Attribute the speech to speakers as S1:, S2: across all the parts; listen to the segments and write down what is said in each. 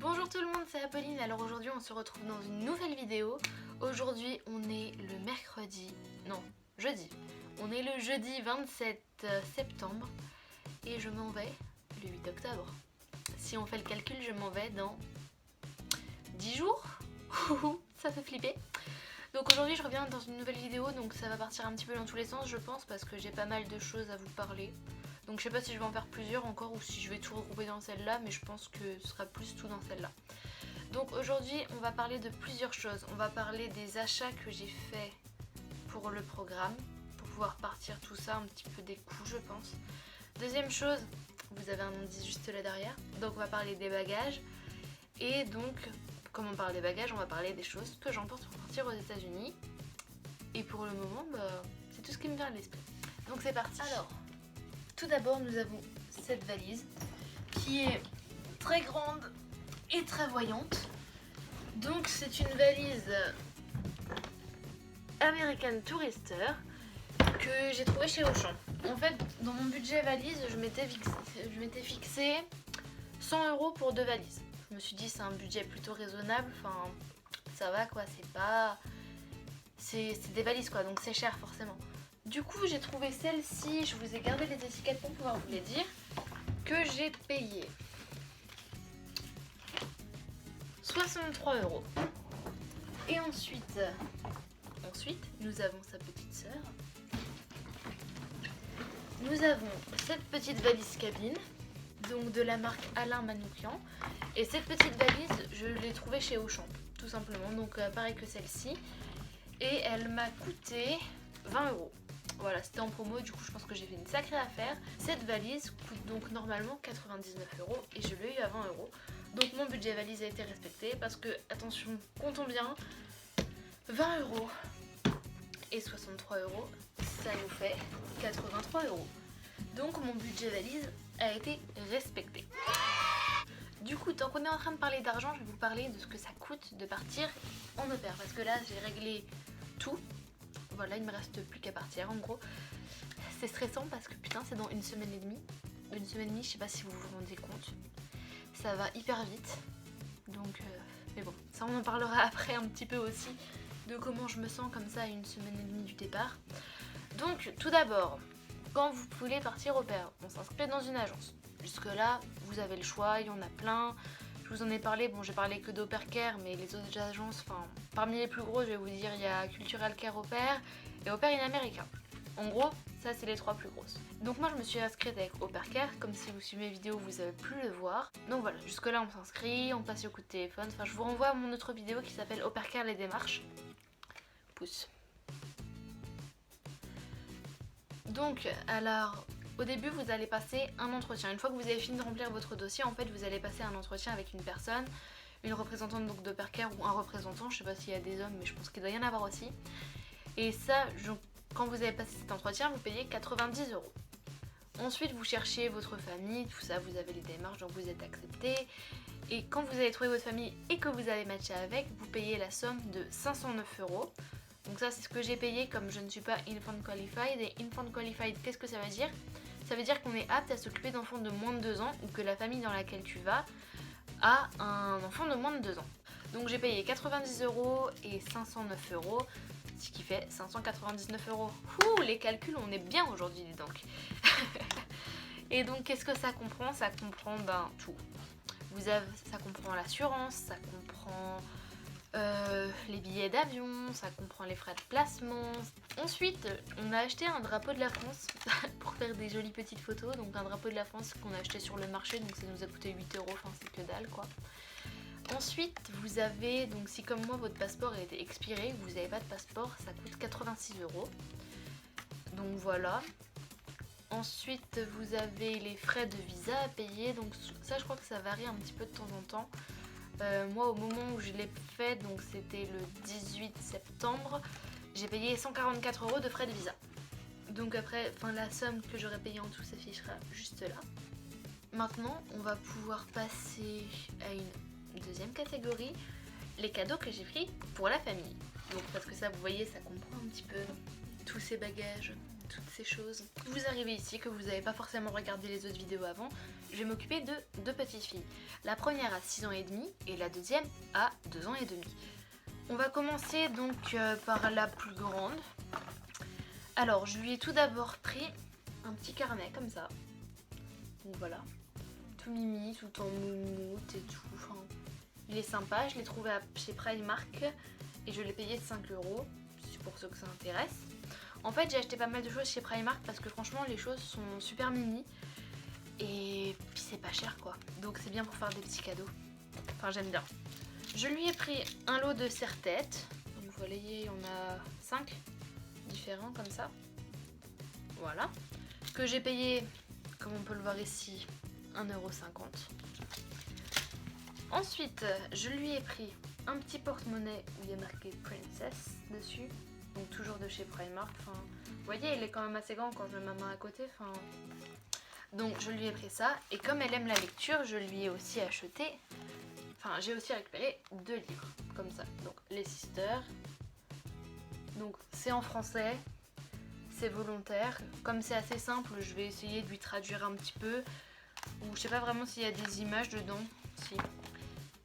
S1: Bonjour tout le monde, c'est Apolline. Alors aujourd'hui on se retrouve dans une nouvelle vidéo. Aujourd'hui on est le jeudi. On est le jeudi 27 septembre et je m'en vais le 8 octobre. Si on fait le calcul, je m'en vais dans 10 jours. Ça fait flipper. Donc aujourd'hui je reviens dans une nouvelle vidéo, donc ça va partir un petit peu dans tous les sens je pense, parce que j'ai pas mal de choses à vous parler. Donc je sais pas si je vais en faire plusieurs encore ou si je vais tout regrouper dans celle-là, mais je pense que ce sera plus tout dans celle-là. Donc aujourd'hui on va parler de plusieurs choses. On va parler des achats que j'ai fait pour le programme, pour pouvoir partir tout ça, un petit peu des coûts je pense. Deuxième chose, vous avez un indice juste là derrière, donc on va parler des bagages. Et donc, comme on parle des bagages, on va parler des choses que j'emporte pour partir aux États-Unis. Et pour le moment, c'est tout ce qui me vient à l'esprit. Donc c'est parti. Alors, tout d'abord, nous avons cette valise qui est très grande et très voyante. Donc c'est une valise American Tourister que j'ai trouvée chez Auchan. En fait, dans mon budget valise, je m'étais fixé 100 € pour 2 valises. Je me suis dit c'est un budget plutôt raisonnable, enfin ça va quoi, c'est pas... C'est des valises quoi, donc c'est cher forcément. Du coup j'ai trouvé celle-ci, je vous ai gardé les étiquettes pour pouvoir vous les dire, que j'ai payé 63 €. Et ensuite nous avons sa petite sœur. Nous avons cette petite valise cabine, donc de la marque Alain Manoukian. Et cette petite valise, je l'ai trouvée chez Auchan, tout simplement, donc pareil que celle-ci. Et elle m'a coûté 20 €. Voilà, c'était en promo, du coup je pense que j'ai fait une sacrée affaire. Cette valise coûte donc normalement 99 € et je l'ai eu à 20 €. Donc mon budget valise a été respecté parce que, attention, comptons bien, 20 € et 63 €, ça nous fait 83 €. Donc mon budget valise a été respecté. Du coup, tant qu'on est en train de parler d'argent, je vais vous parler de ce que ça coûte de partir en au pair. Parce que là, j'ai réglé tout. Voilà, il me reste plus qu'à partir. En gros, c'est stressant parce que putain, c'est dans une semaine et demie. Une semaine et demie, je sais pas si vous vous rendez compte. Ça va hyper vite. Donc, mais bon, ça on en parlera après un petit peu aussi de comment je me sens comme ça à une semaine et demie du départ. Donc, tout d'abord, quand vous voulez partir au pair, on s'inscrit dans une agence. Jusque là, vous avez le choix, il y en a plein. Je vous en ai parlé, bon j'ai parlé que d'Au Pair Care, mais les autres agences, enfin parmi les plus gros, je vais vous dire, il y a Cultural Care Au Pair et Au Pair in America. En gros, ça c'est les 3 plus grosses. Donc moi je me suis inscrite avec Au Pair Care, comme si vous suivez mes vidéos, vous avez pu le voir. Donc voilà, jusque là on s'inscrit, on passe au coup de téléphone. Enfin je vous renvoie à mon autre vidéo qui s'appelle Au Pair Care les démarches. Pouce. Donc alors... Au début, vous allez passer un entretien. Une fois que vous avez fini de remplir votre dossier, en fait, vous allez passer un entretien avec une personne, une représentante donc d'Au Pair Care ou un représentant. Je sais pas s'il y a des hommes, mais je pense qu'il doit y en avoir aussi. Et ça, quand vous avez passé cet entretien, vous payez 90 €. Ensuite, vous cherchez votre famille, tout ça, vous avez les démarches, donc vous êtes accepté. Et quand vous avez trouvé votre famille et que vous avez matché avec, vous payez la somme de 509 €. Donc ça, c'est ce que j'ai payé comme je ne suis pas Infant Qualified. Et Infant Qualified, qu'est-ce que ça veut dire ? Ça veut dire qu'on est apte à s'occuper d'enfants de moins de 2 ans ou que la famille dans laquelle tu vas a un enfant de moins de 2 ans. Donc j'ai payé 90 € et 509 €, ce qui fait 599 €. Ouh, les calculs, on est bien aujourd'hui, dis donc. Et donc qu'est-ce que ça comprend ? Ça comprend tout. Ça comprend l'assurance, ça comprend... les billets d'avion, ça comprend les frais de placement. Ensuite, on a acheté un drapeau de la France pour faire des jolies petites photos. Donc un drapeau de la France qu'on a acheté sur le marché, donc ça nous a coûté 8 €, enfin c'est que dalle quoi. Ensuite, vous avez, donc si comme moi votre passeport a été expiré, vous n'avez pas de passeport, ça coûte 86 €. Donc voilà. Ensuite, vous avez les frais de visa à payer, donc ça je crois que ça varie un petit peu de temps en temps. Moi au moment où je l'ai fait, donc c'était le 18 septembre, j'ai payé 144 € de frais de visa. Donc après, la somme que j'aurais payée en tout s'affichera juste là. Maintenant, on va pouvoir passer à une deuxième catégorie, les cadeaux que j'ai pris pour la famille. Donc parce que ça, vous voyez, ça comprend un petit peu tous ces bagages, toutes ces choses. Vous arrivez ici, que vous n'avez pas forcément regardé les autres vidéos avant, je vais m'occuper de 2 petites filles. La première a 6 ans et demi et la deuxième a 2 ans et demi. On va commencer donc par la plus grande. Alors je lui ai tout d'abord pris un petit carnet comme ça. Donc voilà, tout mimi, tout en moumoute et tout. Enfin, il est sympa, je l'ai trouvé chez Primark et je l'ai payé 5 €, pour ceux que ça intéresse. En fait j'ai acheté pas mal de choses chez Primark parce que franchement les choses sont super mimi. Et puis c'est pas cher quoi, donc c'est bien pour faire des petits cadeaux. Enfin j'aime bien. Je lui ai pris un lot de serre-têtes. Donc vous voyez, on a 5 différents comme ça. Voilà. Que j'ai payé, comme on peut le voir ici, 1,50 €. Ensuite, je lui ai pris un petit porte-monnaie où il y a marqué Princess dessus. Donc toujours de chez Primark. Enfin, vous voyez, il est quand même assez grand quand je mets ma main à côté. Enfin, donc je lui ai pris ça. Et comme elle aime la lecture, je lui ai aussi acheté... Enfin, j'ai aussi récupéré 2 livres, comme ça. Donc, Les Sisters. Donc, c'est en français. C'est volontaire. Comme c'est assez simple, je vais essayer de lui traduire un petit peu. Ou je sais pas vraiment s'il y a des images dedans. Si.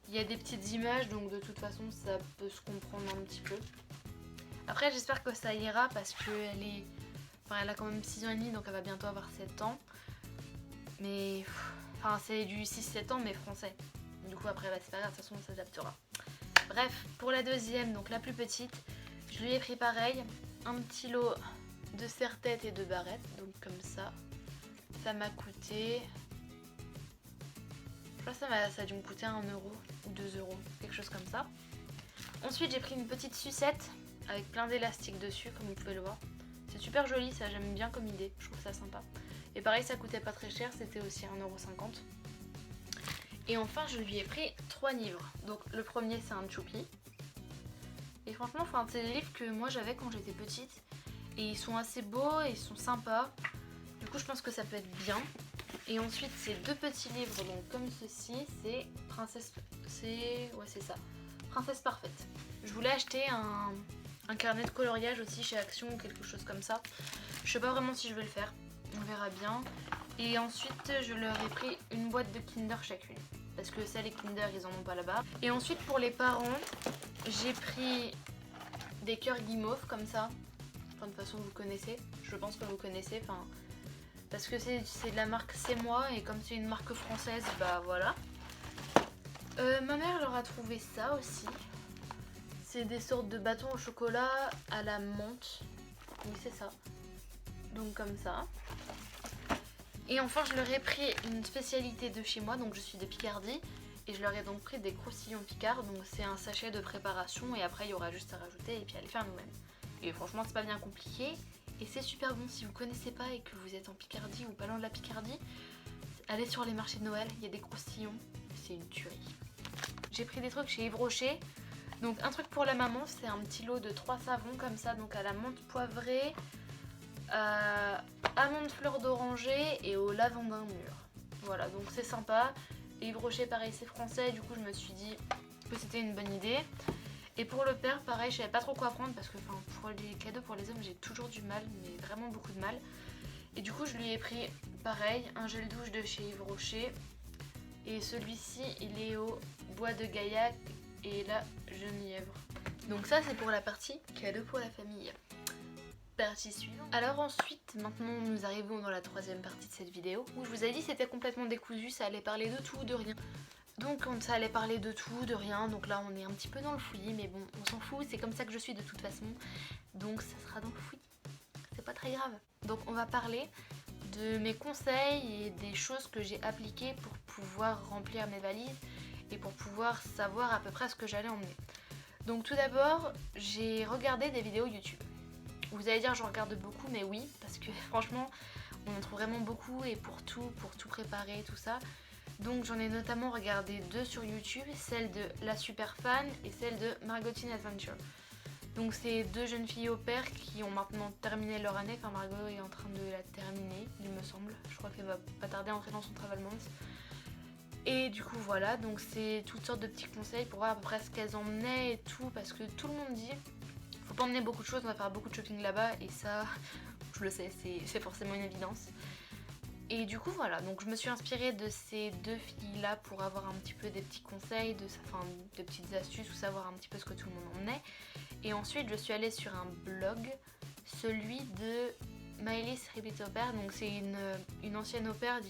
S1: Il y a des petites images, donc de toute façon, ça peut se comprendre un petit peu. Après, j'espère que ça ira parce qu'elle est... Enfin, elle a quand même 6 ans et demi, donc elle va bientôt avoir 7 ans. Mais... Enfin, c'est du 6-7 ans, mais français. Du coup après c'est pas grave, de toute façon on s'adaptera. Bref, pour la deuxième, donc la plus petite, je lui ai pris pareil, un petit lot de serre-têtes et de barrettes, donc comme ça. Ça m'a coûté... Je crois que ça a dû me coûter 1 € ou 2 €, quelque chose comme ça. Ensuite j'ai pris une petite sucette avec plein d'élastiques dessus, comme vous pouvez le voir. C'est super joli, ça j'aime bien comme idée, je trouve ça sympa. Et pareil ça coûtait pas très cher, c'était aussi 1,50 €. Et enfin je lui ai pris 3 livres. Donc le premier c'est un Choupi. Et franchement c'est des livres que moi j'avais quand j'étais petite. Et ils sont assez beaux et ils sont sympas. Du coup je pense que ça peut être bien. Et ensuite c'est 2 petits livres donc comme ceci. C'est Princesse... Ouais c'est ça. Princesse Parfaite. Je voulais acheter un carnet de coloriage aussi chez Action ou quelque chose comme ça. Je sais pas vraiment si je vais le faire. On verra bien. Et ensuite je leur ai pris une boîte de Kinder chacune. Parce que ça les Kinder ils en ont pas là-bas. Et ensuite pour les parents, j'ai pris des cœurs guimauve comme ça. Enfin de toute façon vous connaissez, je pense que vous connaissez. Enfin, parce que c'est de la marque C'est Moi et comme c'est une marque française, bah voilà. Ma mère leur a trouvé ça aussi. C'est des sortes de bâtons au chocolat à la menthe. Oui c'est ça. Donc comme ça. Et enfin je leur ai pris une spécialité de chez moi, donc je suis de Picardie. Et je leur ai donc pris des croustillons Picard, donc c'est un sachet de préparation et après il y aura juste à rajouter et puis à les faire nous-mêmes. Et franchement c'est pas bien compliqué et c'est super bon. Si vous connaissez pas et que vous êtes en Picardie ou pas loin de la Picardie, allez sur les marchés de Noël, il y a des croustillons, c'est une tuerie. J'ai pris des trucs chez Yves Rocher. Donc un truc pour la maman, c'est un petit lot de 3 savons comme ça, donc à la menthe poivrée, amandes fleur d'oranger et au lavandin mûr. Voilà, donc c'est sympa. Et Yves Rocher pareil c'est français, du coup je me suis dit que c'était une bonne idée. Et pour le père pareil, je savais pas trop quoi prendre parce que pour les cadeaux pour les hommes j'ai toujours du mal, mais vraiment beaucoup de mal. Et du coup je lui ai pris pareil un gel douche de chez Yves Rocher. Et celui-ci il est au bois de Gaillac et la genièvre. Donc ça c'est pour la partie cadeau pour la famille. Partie suivante. Alors ensuite, maintenant nous arrivons dans la troisième partie de cette vidéo où je vous ai dit c'était complètement décousu, ça allait parler de tout, de rien. Donc ça allait parler de tout, de rien, donc là on est un petit peu dans le fouillis, mais bon on s'en fout, c'est comme ça que je suis de toute façon. Donc ça sera dans le fouillis, c'est pas très grave. Donc on va parler de mes conseils et des choses que j'ai appliquées pour pouvoir remplir mes valises et pour pouvoir savoir à peu près ce que j'allais emmener. Donc tout d'abord, j'ai regardé des vidéos YouTube. Vous allez dire je regarde beaucoup, mais oui, parce que franchement on en trouve vraiment beaucoup et pour tout préparer, tout ça. Donc j'en ai notamment regardé 2 sur YouTube, celle de La Super Fan et celle de Margotine Adventure. Donc c'est 2 jeunes filles au pair qui ont maintenant terminé leur année, enfin Margot est en train de la terminer, il me semble. Je crois qu'elle va pas tarder à entrer dans son travel month. Et du coup voilà, donc c'est toutes sortes de petits conseils pour voir à peu près ce qu'elles emmenaient et tout, parce que tout le monde dit faut pas emmener beaucoup de choses, on va faire beaucoup de shopping là-bas et ça, je le sais, c'est forcément une évidence. Et du coup voilà, donc je me suis inspirée de ces deux filles là pour avoir un petit peu des petits conseils, enfin des petites astuces ou savoir un petit peu ce que tout le monde en est. Et ensuite je suis allée sur un blog, celui de Maëlys Repeat Au Pair, donc c'est une ancienne au pair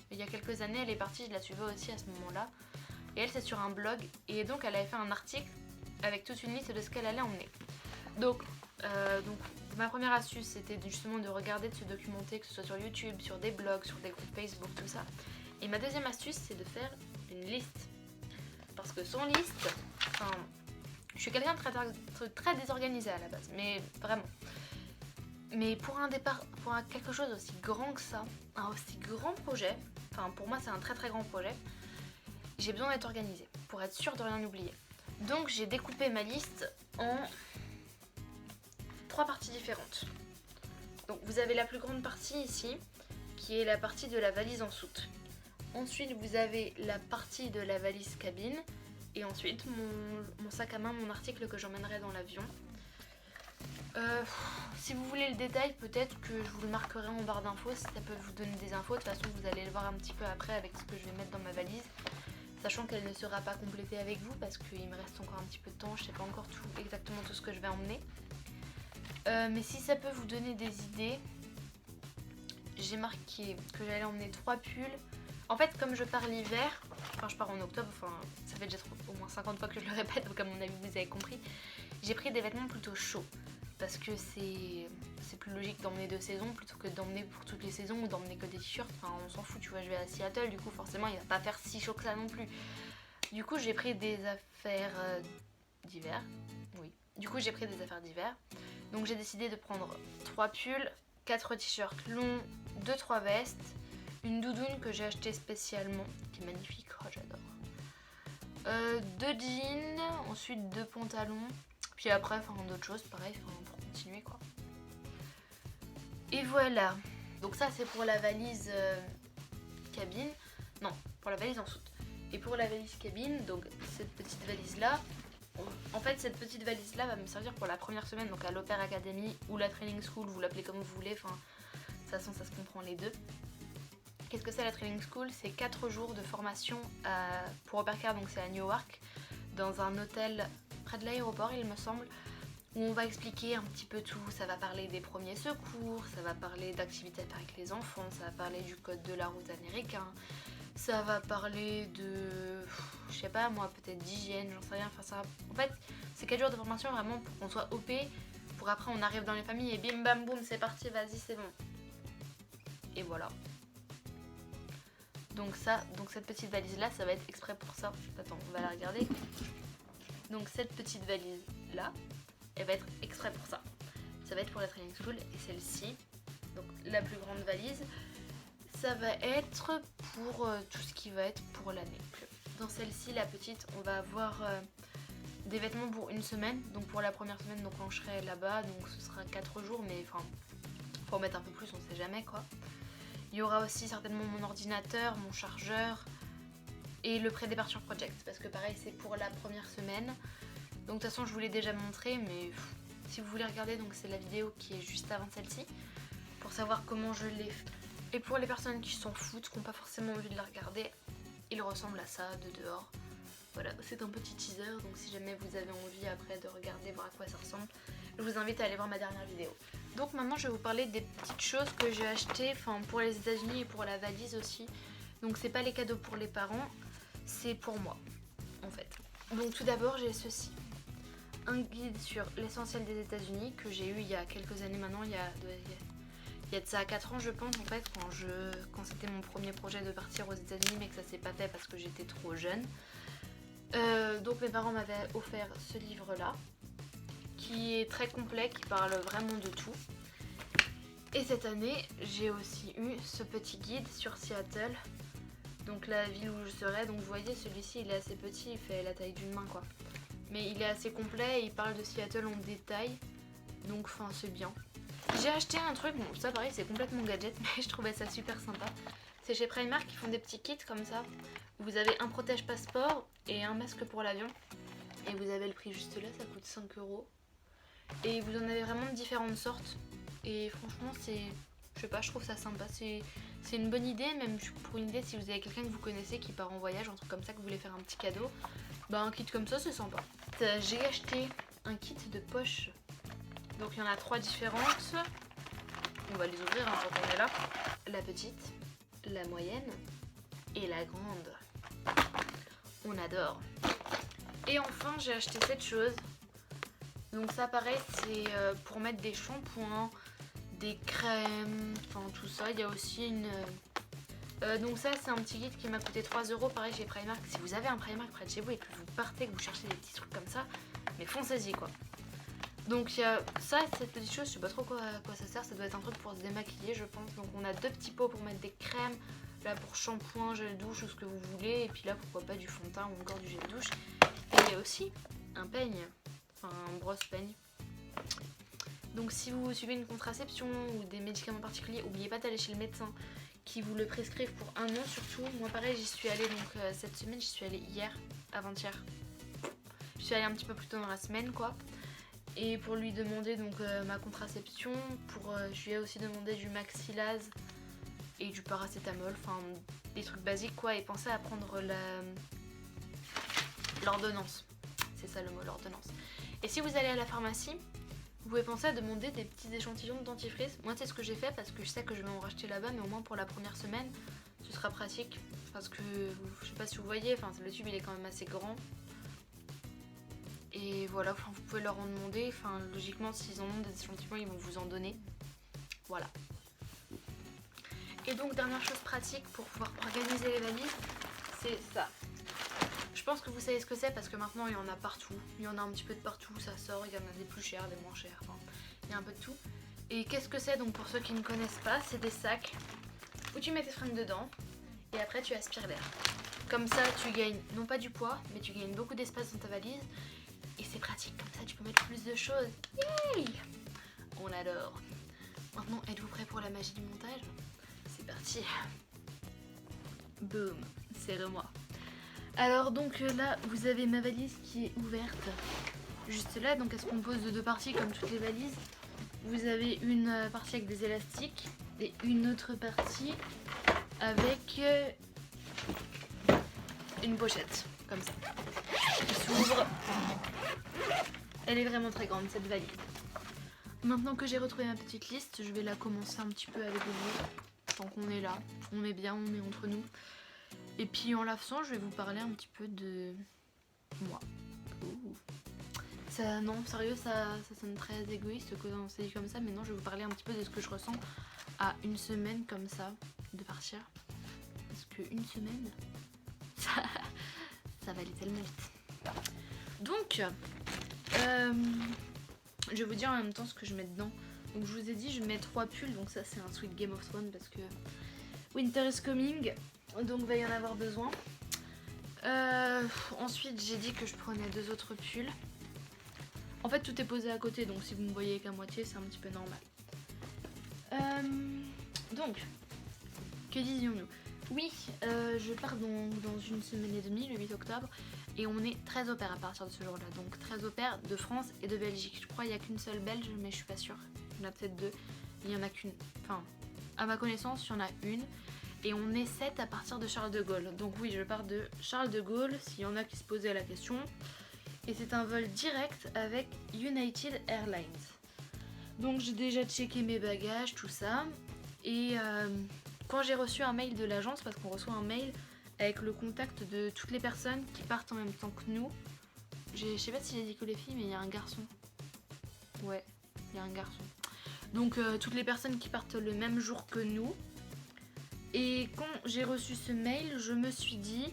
S1: il y a quelques années, elle est partie, je la suivais aussi à ce moment-là. Et elle c'est sur un blog et donc elle avait fait un article avec toute une liste de ce qu'elle allait emmener. Donc ma première astuce c'était justement de regarder, de se documenter, que ce soit sur YouTube, sur des blogs, sur des groupes Facebook, tout ça. Et ma deuxième astuce c'est de faire une liste. Parce que sans liste, enfin, je suis quelqu'un de très désorganisé à la base, mais vraiment. Mais pour un départ, quelque chose aussi grand que ça, un aussi grand projet, enfin pour moi c'est un très très grand projet, j'ai besoin d'être organisée pour être sûre de rien oublier. Donc j'ai découpé ma liste en 3 parties différentes. Donc vous avez la plus grande partie ici, qui est la partie de la valise en soute. Ensuite vous avez la partie de la valise cabine, et ensuite mon sac à main, mon article que j'emmènerai dans l'avion. Si vous voulez le détail, peut-être que je vous le marquerai en barre d'infos si ça peut vous donner des infos. De toute façon vous allez le voir un petit peu après avec ce que je vais mettre dans ma valise, sachant qu'elle ne sera pas complétée avec vous parce qu'il me reste encore un petit peu de temps, je sais pas encore exactement tout ce que je vais emmener. Mais si ça peut vous donner des idées, j'ai marqué que j'allais emmener 3 pulls. En fait comme je pars l'hiver, enfin je pars en octobre, enfin ça fait déjà au moins 50 fois que je le répète, donc à mon avis vous avez compris, j'ai pris des vêtements plutôt chauds. Parce que c'est plus logique d'emmener 2 saisons plutôt que d'emmener pour toutes les saisons ou d'emmener que des t-shirts. Enfin on s'en fout, tu vois, je vais à Seattle, du coup forcément il va pas faire si chaud que ça non plus. Du coup j'ai pris des affaires d'hiver. Oui. Du coup j'ai pris des affaires d'hiver. Donc j'ai décidé de prendre 3 pulls, 4 t-shirts longs, 2-3 vestes, une doudoune que j'ai achetée spécialement, qui est magnifique, oh j'adore. 2 jeans, ensuite 2 pantalons, puis après enfin d'autres choses pareil, pour continuer quoi. Et voilà, donc ça c'est pour la valise cabine, non pour la valise en soute. Et pour la valise cabine, donc cette petite valise là, en fait cette petite valise là va me servir pour la première semaine, donc à l'Au Pair Academy ou la Training School, vous l'appelez comme vous voulez, enfin de toute façon ça se comprend les deux. Qu'est-ce que c'est la Training School? C'est 4 jours de formation pour Au Pair Care, donc c'est à Newark, dans un hôtel près de l'aéroport il me semble, où on va expliquer un petit peu tout. Ça va parler des premiers secours, ça va parler d'activités à faire avec les enfants, ça va parler du code de la route américain, ça va parler de, je sais pas moi, peut-être d'hygiène, j'en sais rien. Enfin, ça, en fait, c'est 4 jours de formation vraiment pour qu'on soit OP, pour après on arrive dans les familles et bim bam boum, c'est parti, vas-y, c'est bon. Et voilà. Donc cette petite valise là, ça va être exprès pour ça. Attends, on va la regarder. Donc cette petite valise là, elle va être exprès pour ça. Ça va être pour la Training School. Et celle-ci, donc la plus grande valise, ça va être pour tout ce qui va être pour l'année. Dans celle-ci, la petite, on va avoir des vêtements pour une semaine. Donc pour la première semaine, donc quand je serai là-bas, donc ce sera 4 jours, mais enfin, faut en mettre un peu plus, on sait jamais quoi. Il y aura aussi certainement mon ordinateur, mon chargeur et le pré-departure project, parce que pareil c'est pour la première semaine. Donc de toute façon je vous l'ai déjà montré, mais si vous voulez regarder, donc c'est la vidéo qui est juste avant celle-ci, pour savoir comment je l'ai fait. Et pour les personnes qui s'en foutent, qui n'ont pas forcément envie de la regarder, il ressemble à ça de dehors. Voilà, c'est un petit teaser, donc si jamais vous avez envie après de regarder, voir à quoi ça ressemble, je vous invite à aller voir ma dernière vidéo. Donc maintenant je vais vous parler des petites choses que j'ai achetées, enfin pour les États-Unis et pour la valise aussi. Donc c'est pas les cadeaux pour les parents, c'est pour moi en fait. Donc tout d'abord j'ai ceci. Un guide sur l'essentiel des États-Unis que j'ai eu il y a quelques années maintenant, il y a de ça à 4 ans je pense en fait, quand c'était mon premier projet de partir aux États-Unis mais que ça s'est pas fait parce que j'étais trop jeune. Donc mes parents m'avaient offert ce livre là qui est très complet, qui parle vraiment de tout. Et cette année j'ai aussi eu ce petit guide sur Seattle, donc la ville où je serai. Donc vous voyez celui-ci il est assez petit, il fait la taille d'une main quoi, mais il est assez complet et il parle de Seattle en détail, donc enfin c'est bien. J'ai acheté un truc, bon ça pareil c'est complètement gadget mais je trouvais ça super sympa. C'est chez Primark qui font des petits kits comme ça. Vous avez un protège passeport et un masque pour l'avion. Et vous avez le prix juste là, ça coûte 5 €. Et vous en avez vraiment de différentes sortes. Et franchement Je sais pas, je trouve ça sympa, c'est une bonne idée, même pour une idée si vous avez quelqu'un que vous connaissez qui part en voyage, un truc comme ça, que vous voulez faire un petit cadeau, bah un kit comme ça c'est sympa. J'ai acheté un kit de poches, donc il y en a 3 différentes, on va les ouvrir hein, quand on est là. La petite, la moyenne et la grande, on adore. Et enfin j'ai acheté cette chose, donc ça pareil c'est pour mettre des shampoings, des crèmes, enfin tout ça. Il y a aussi une... donc ça c'est un petit kit qui m'a coûté 3 € pareil chez Primark. Si vous avez un Primark près de chez vous et que vous partez, que vous cherchez des petits trucs comme ça, mais foncez-y quoi. Donc il y a ça, cette petite chose, je sais pas trop quoi ça sert, ça doit être un truc pour se démaquiller je pense. Donc on a 2 petits pots pour mettre des crèmes, là pour shampoing, gel douche ou ce que vous voulez, et puis là pourquoi pas du fond de teint ou encore du gel douche. Et il y a aussi un peigne, enfin un brosse peigne. Donc si vous suivez une contraception ou des médicaments particuliers, n'oubliez pas d'aller chez le médecin qui vous le prescrivent pour 1 an surtout. Moi pareil j'y suis allée donc cette semaine, j'y suis allée hier, avant-hier. Je suis allée un petit peu plus tôt dans la semaine quoi. Et pour lui demander donc ma contraception, je lui ai aussi demandé du Maxilaz et du paracétamol, enfin des trucs basiques quoi. Et pensez à prendre l'ordonnance, c'est ça le mot, l'ordonnance. Et si vous allez à la pharmacie, vous pouvez penser à demander des petits échantillons de dentifrice. Moi c'est ce que j'ai fait parce que je sais que je vais en racheter là-bas, mais au moins pour la première semaine ce sera pratique. Parce que je sais pas si vous voyez, enfin le tube il est quand même assez grand. Et voilà, vous pouvez leur en demander, enfin logiquement s'ils en ont des échantillons ils vont vous en donner. Voilà. Et donc dernière chose pratique pour pouvoir organiser les valises, c'est ça. Je pense que vous savez ce que c'est parce que maintenant il y en a partout. Il y en a un petit peu de partout, ça sort, il y en a des plus chers, des moins chers, enfin il y a un peu de tout. Et qu'est-ce que c'est donc pour ceux qui ne connaissent pas, c'est des sacs où tu mets tes fringues dedans et après tu aspires l'air. Comme ça tu gagnes non pas du poids, mais tu gagnes beaucoup d'espace dans ta valise. Et c'est pratique, comme ça tu peux mettre plus de choses. Yay! On adore. Maintenant, êtes-vous prêts pour la magie du montage? C'est parti. Boum, serre-moi. Alors donc là, vous avez ma valise qui est ouverte. Juste là, donc elle se compose de 2 parties comme toutes les valises. Vous avez une partie avec des élastiques et une autre partie avec une pochette, comme ça. Qui s'ouvre. Elle est vraiment très grande cette valise. Maintenant que j'ai retrouvé ma petite liste, je vais la commencer un petit peu avec vous. Tant qu'on est là, on est bien, on est entre nous. Et puis en la faisant, je vais vous parler un petit peu de moi. Ça, non, sérieux, ça sonne très égoïste quand on s'est dit comme ça, mais non, je vais vous parler un petit peu de ce que je ressens à une semaine comme ça, de partir. Parce qu'une semaine, ça va aller tellement vite. Donc, je vais vous dire en même temps ce que je mets dedans. Donc je vous ai dit, je mets 3 pulls, donc ça c'est un Sweet Game of Thrones parce que Winter is coming, donc va y en avoir besoin. Ensuite j'ai dit que je prenais 2 autres pulls. En fait tout est posé à côté, donc si vous me voyez qu'à moitié c'est un petit peu normal. Donc, que disions-nous? Oui, je pars dans une semaine et demie, le 8 octobre, et on est 13 au pair à partir de ce jour-là. Donc 13 au pair de France et de Belgique. Je crois qu'il n'y a qu'une seule Belge, mais je suis pas sûre. Il y en a peut-être 2. Il y en a qu'une. Enfin, à ma connaissance, il y en a une. Et on est 7 à partir de Charles de Gaulle. Donc oui, je pars de Charles de Gaulle, s'il y en a qui se posaient la question. Et c'est un vol direct avec United Airlines. Donc j'ai déjà checké mes bagages, tout ça. Et quand j'ai reçu un mail de l'agence, parce qu'on reçoit un mail avec le contact de toutes les personnes qui partent en même temps que nous. Je sais pas si j'ai dit que les filles, mais il y a un garçon. Ouais, il y a un garçon. Donc toutes les personnes qui partent le même jour que nous. Et quand j'ai reçu ce mail, je me suis dit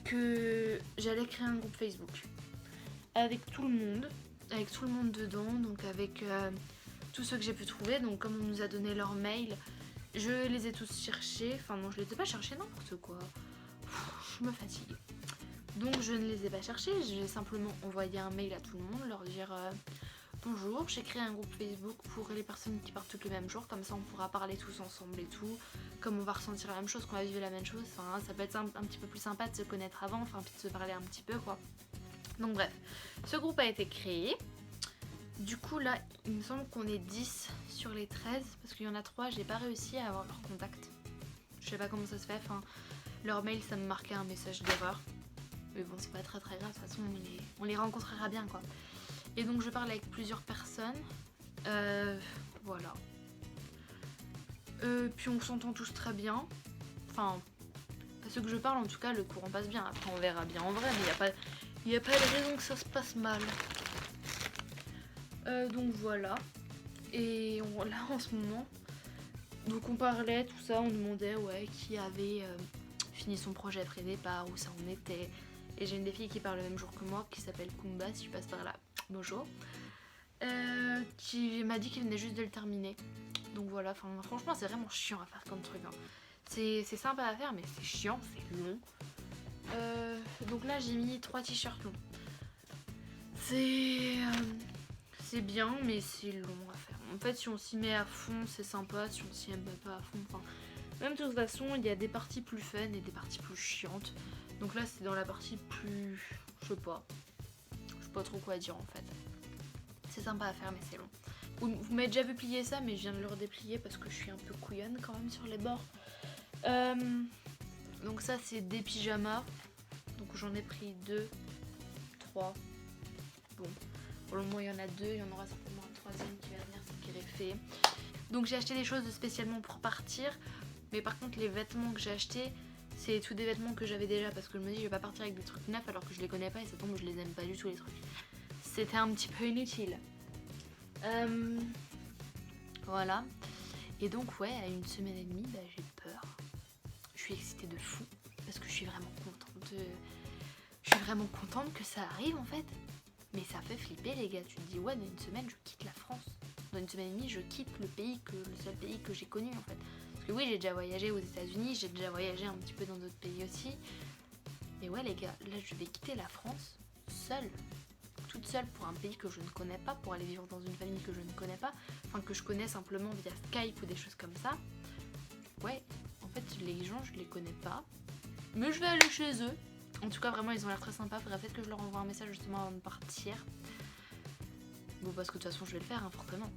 S1: que j'allais créer un groupe Facebook. Avec tout le monde dedans, donc avec tous ceux que j'ai pu trouver. Donc comme on nous a donné leur mail, je les ai tous cherchés. Enfin non, je les ai pas cherchés, n'importe quoi. Je me fatigue. Donc je ne les ai pas cherchés, j'ai simplement envoyé un mail à tout le monde, leur dire bonjour, j'ai créé un groupe Facebook pour les personnes qui partent toutes le même jour, comme ça on pourra parler tous ensemble et tout, comme on va ressentir la même chose, qu'on va vivre la même chose, enfin ça peut être un petit peu plus sympa de se connaître avant, enfin puis de se parler un petit peu quoi. Donc bref, ce groupe a été créé. Du coup là il me semble qu'on est 10 sur les 13 parce qu'il y en a 3, j'ai pas réussi à avoir leur contact. Je sais pas comment ça se fait, enfin leur mail ça me marquait un message d'erreur. Mais bon c'est pas très grave, de toute façon on les rencontrera bien quoi. Et donc je parle avec plusieurs personnes. Voilà. Puis on s'entend tous très bien. Enfin, à ceux que je parle en tout cas le courant passe bien. Après on verra bien en vrai mais il n'y a pas de raison que ça se passe mal. Donc voilà. Et là en ce moment, donc on parlait tout ça, on demandait ouais qui avait fini son projet après départ, où ça en était. Et j'ai une des filles qui part le même jour que moi qui s'appelle Kumba, si tu passes par là, bonjour. Qui m'a dit qu'il venait juste de le terminer. Donc voilà, franchement c'est vraiment chiant à faire comme truc. Hein. C'est sympa à faire mais c'est chiant, c'est long. Donc là j'ai mis 3 t-shirts longs. C'est bien mais c'est long à faire. En fait si on s'y met à fond c'est sympa, si on s'y met pas à fond, enfin... Même de toute façon il y a des parties plus fun et des parties plus chiantes. Donc là c'est dans la partie plus... je sais pas trop quoi dire en fait. C'est sympa à faire mais c'est long. Vous m'avez déjà vu plier ça mais je viens de le redéplier parce que je suis un peu couillonne quand même sur les bords. Donc ça c'est des pyjamas. Donc j'en ai pris 2, 3. Bon, pour le moment il y en a 2, il y en aura certainement un troisième qui va venir, c'est qui est fait. Donc j'ai acheté des choses spécialement pour partir. Mais par contre les vêtements que j'ai achetés, c'est tous des vêtements que j'avais déjà parce que je me dis je vais pas partir avec des trucs neufs alors que je les connais pas et ça tombe je les aime pas du tout les trucs. C'était un petit peu inutile. Voilà. Et donc ouais, à 1 semaine et demie, bah, j'ai peur. Je suis excitée de fou parce que je suis vraiment contente que ça arrive en fait. Mais ça fait flipper les gars. Tu te dis ouais, dans 1 semaine je quitte la France. Dans 1 semaine et demie je quitte le seul pays que j'ai connu en fait. Parce que oui j'ai déjà voyagé aux États-Unis, j'ai déjà voyagé un petit peu dans d'autres pays aussi. Mais ouais les gars, là je vais quitter la France seule. Toute seule pour un pays que je ne connais pas, pour aller vivre dans une famille que je ne connais pas, enfin que je connais simplement via Skype ou des choses comme ça. Ouais, en fait les gens je les connais pas, mais je vais aller chez eux. En tout cas vraiment ils ont l'air très sympas, faudrait peut-être que je leur envoie un message justement avant de partir. Bon parce que de toute façon je vais le faire hein, forcément.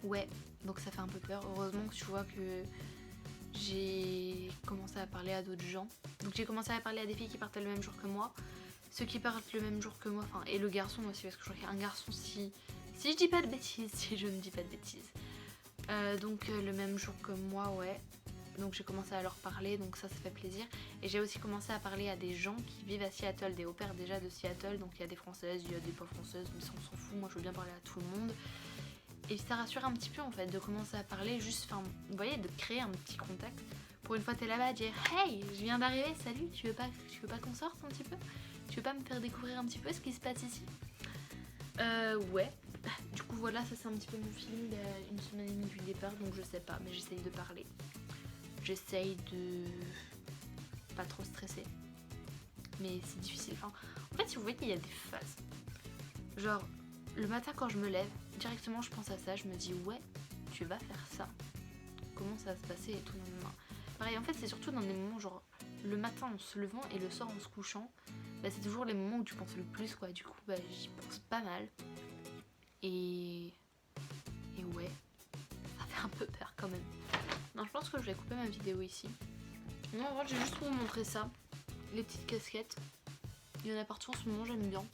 S1: Ouais, donc ça fait un peu peur, heureusement que tu vois que j'ai commencé à parler à d'autres gens. Donc j'ai commencé à parler à des filles qui partaient le même jour que moi. Ceux qui partent le même jour que moi, enfin et le garçon aussi parce que je crois qu'il y a un garçon si je dis pas de bêtises, si je ne dis pas de bêtises. Donc le même jour que moi ouais. Donc j'ai commencé à leur parler donc ça fait plaisir. Et j'ai aussi commencé à parler à des gens qui vivent à Seattle, des au-pairs déjà de Seattle. Donc il y a des françaises, il y a des pas françaises, mais ça on s'en fout, moi je veux bien parler à tout le monde. Et ça rassure un petit peu en fait de commencer à parler juste, enfin vous voyez, de créer un petit contact. Pour une fois t'es là-bas à dire hey je viens d'arriver, salut, tu veux pas qu'on sorte un petit peu? Tu veux pas me faire découvrir un petit peu ce qui se passe ici? Ouais. Du coup voilà, ça c'est un petit peu mon feeling à 1 semaine et demie du départ, donc je sais pas, mais j'essaye de parler. J'essaye de pas trop stresser. Mais c'est difficile. Enfin, en fait si vous voyez il y a des phases. Genre le matin quand je me lève, directement je pense à ça, je me dis ouais, tu vas faire ça. Comment ça va se passer et tout. Pareil en fait c'est surtout dans des moments genre le matin en se levant et le soir en se couchant. Bah, c'est toujours les moments où tu penses le plus quoi, du coup bah, j'y pense pas mal. Et ouais, ça fait un peu peur quand même. Non je pense que je vais couper ma vidéo ici. Non en vrai j'ai juste pour vous montrer ça. Les petites casquettes. Il y en a partout en ce moment, j'aime bien.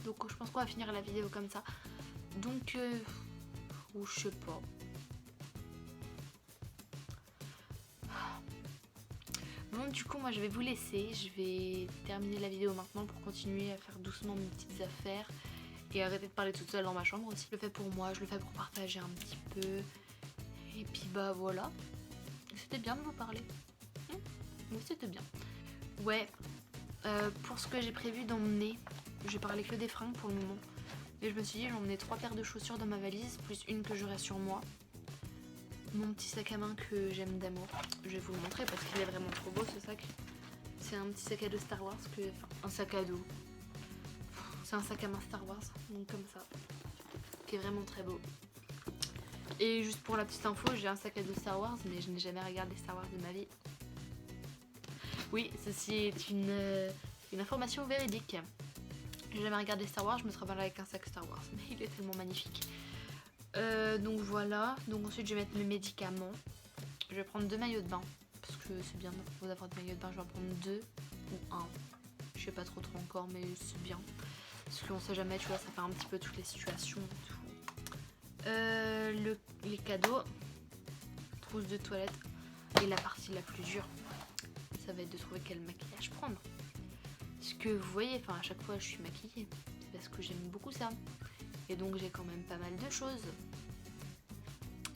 S1: Donc je pense qu'on va finir la vidéo comme ça. Donc ou je sais pas. Bon du coup moi je vais vous laisser, je vais terminer la vidéo maintenant pour continuer à faire doucement mes petites affaires et arrêter de parler toute seule dans ma chambre aussi. Je le fais pour moi, je le fais pour partager un petit peu et puis bah voilà. C'était bien de vous parler. Oui c'était bien. Ouais, pour ce que j'ai prévu d'emmener, je parlais que des fringues pour le moment. Et je me suis dit j'emmenais 3 paires de chaussures dans ma valise plus une que j'aurai sur moi. Mon petit sac à main que j'aime d'amour. Je vais vous le montrer parce qu'il est vraiment trop beau ce sac. C'est un petit sac à dos Star Wars, enfin un sac à dos. C'est un sac à main Star Wars, donc comme ça. Qui est vraiment très beau. Et juste pour la petite info, j'ai un sac à dos Star Wars, mais je n'ai jamais regardé Star Wars de ma vie. Oui, ceci est une information véridique. J'ai jamais regardé Star Wars, je me serais balade avec un sac Star Wars, mais il est tellement magnifique. Donc voilà, donc ensuite je vais mettre mes médicaments. Je vais prendre 2 maillots de bain, parce que c'est bien d'avoir des maillots de bain, je vais en prendre 2 ou 1. Je sais pas trop encore, mais c'est bien. Parce qu'on sait jamais, tu vois, ça fait un petit peu toutes les situations et tout. Les cadeaux, trousse de toilette, et la partie la plus dure, ça va être de trouver quel maquillage prendre. Parce que vous voyez, enfin à chaque fois je suis maquillée, c'est parce que j'aime beaucoup ça. Et donc j'ai quand même pas mal de choses.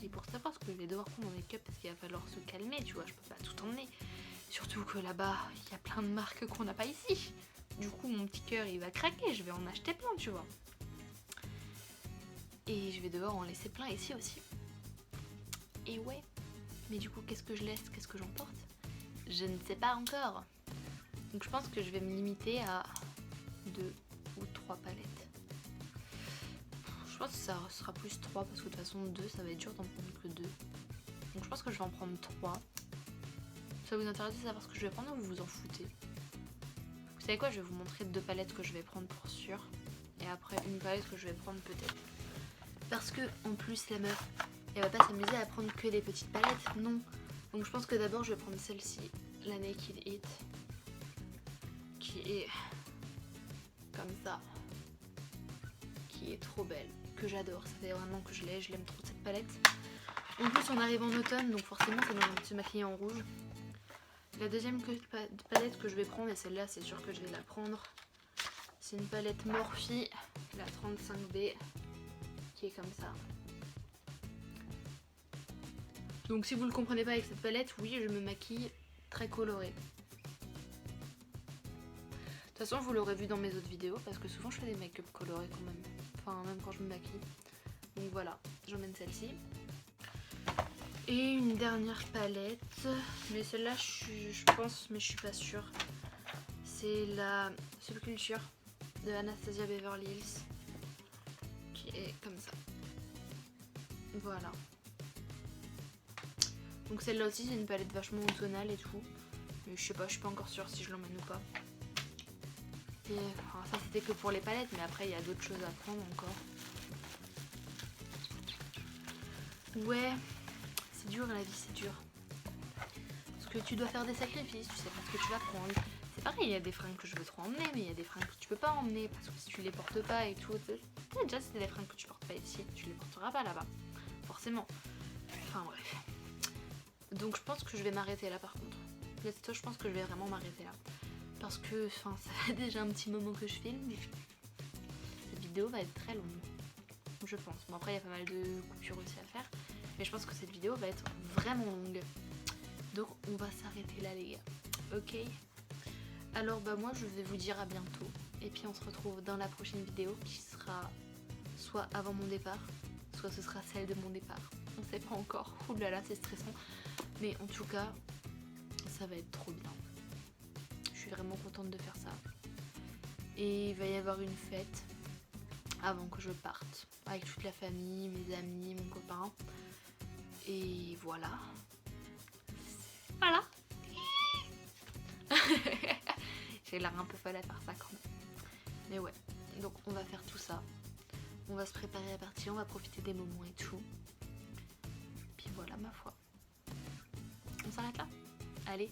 S1: Et pour savoir ce que je vais devoir prendre en make-up, parce qu'il va falloir se calmer, tu vois, je peux pas tout emmener. Surtout que là-bas, il y a plein de marques qu'on n'a pas ici. Du coup, mon petit cœur, il va craquer, je vais en acheter plein, tu vois. Et je vais devoir en laisser plein ici aussi. Et ouais, mais du coup, qu'est-ce que je laisse, qu'est-ce que j'emporte? Je ne sais pas encore. Donc je pense que je vais me limiter à 2 ou 3 palettes. Je pense que ça sera plus 3 parce que de toute façon 2 ça va être dur d'en prendre que 2. Donc je pense que je vais en prendre 3. Ça vous intéresse de savoir ce que je vais prendre ou vous vous en foutez? Vous savez quoi, je vais vous montrer 2 palettes que je vais prendre pour sûr. Et après une palette que je vais prendre peut-être. Parce que en plus la meuf, elle va pas s'amuser à prendre que des petites palettes, non. Donc je pense que d'abord je vais prendre celle-ci, la Naked It. Qui est comme ça. Qui est trop belle. Que j'adore, ça fait vraiment que je l'aime trop cette palette. En plus on arrive en automne donc forcément ça donne envie de se maquiller en rouge. La deuxième palette que je vais prendre, et celle-là c'est sûr que je vais la prendre, c'est une palette Morphe, la 35B, qui est comme ça. Donc si vous ne le comprenez pas avec cette palette, oui je me maquille très colorée. De toute façon vous l'aurez vu dans mes autres vidéos parce que souvent je fais des make-up colorés quand même. Enfin même quand je me maquille. Donc voilà, j'emmène celle-ci. Et une dernière palette, mais celle-là je pense, mais je suis pas sûre. C'est la Subculture de Anastasia Beverly Hills, qui est comme ça. Voilà. Donc celle-là aussi c'est une palette vachement automnale et tout. Mais je sais pas, je suis pas encore sûre si je l'emmène ou pas. Et enfin, ça c'était que pour les palettes, mais après il y a d'autres choses à prendre encore. Ouais, c'est dur la vie, c'est dur. Parce que tu dois faire des sacrifices, tu sais pas ce que tu vas prendre. C'est pareil, il y a des fringues que je veux trop emmener, mais il y a des fringues que tu peux pas emmener parce que si tu les portes pas et tout, déjà c'est des fringues que tu portes pas ici, tu les porteras pas là-bas, forcément. Enfin bref. Donc je pense que je vais m'arrêter là par contre. Je pense que je vais vraiment m'arrêter là. Parce que enfin, ça fait déjà un petit moment que je filme, mais cette vidéo va être très longue, je pense. Bon après il y a pas mal de coupures aussi à faire, mais je pense que cette vidéo va être vraiment longue. Donc on va s'arrêter là les gars, ok? Alors bah moi je vais vous dire à bientôt, et puis on se retrouve dans la prochaine vidéo qui sera soit avant mon départ, soit ce sera celle de mon départ. On sait pas encore, oulala c'est stressant, mais en tout cas ça va être trop bien. Je suis vraiment contente de faire ça. Et il va y avoir une fête avant que je parte, avec toute la famille, mes amis, mon copain. Et voilà. Voilà. J'ai l'air un peu folle à faire ça quand même. Mais ouais, donc on va faire tout ça. On va se préparer à partir, on va profiter des moments et tout. Puis voilà ma foi. On s'arrête là. Allez,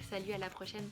S1: salut, à la prochaine.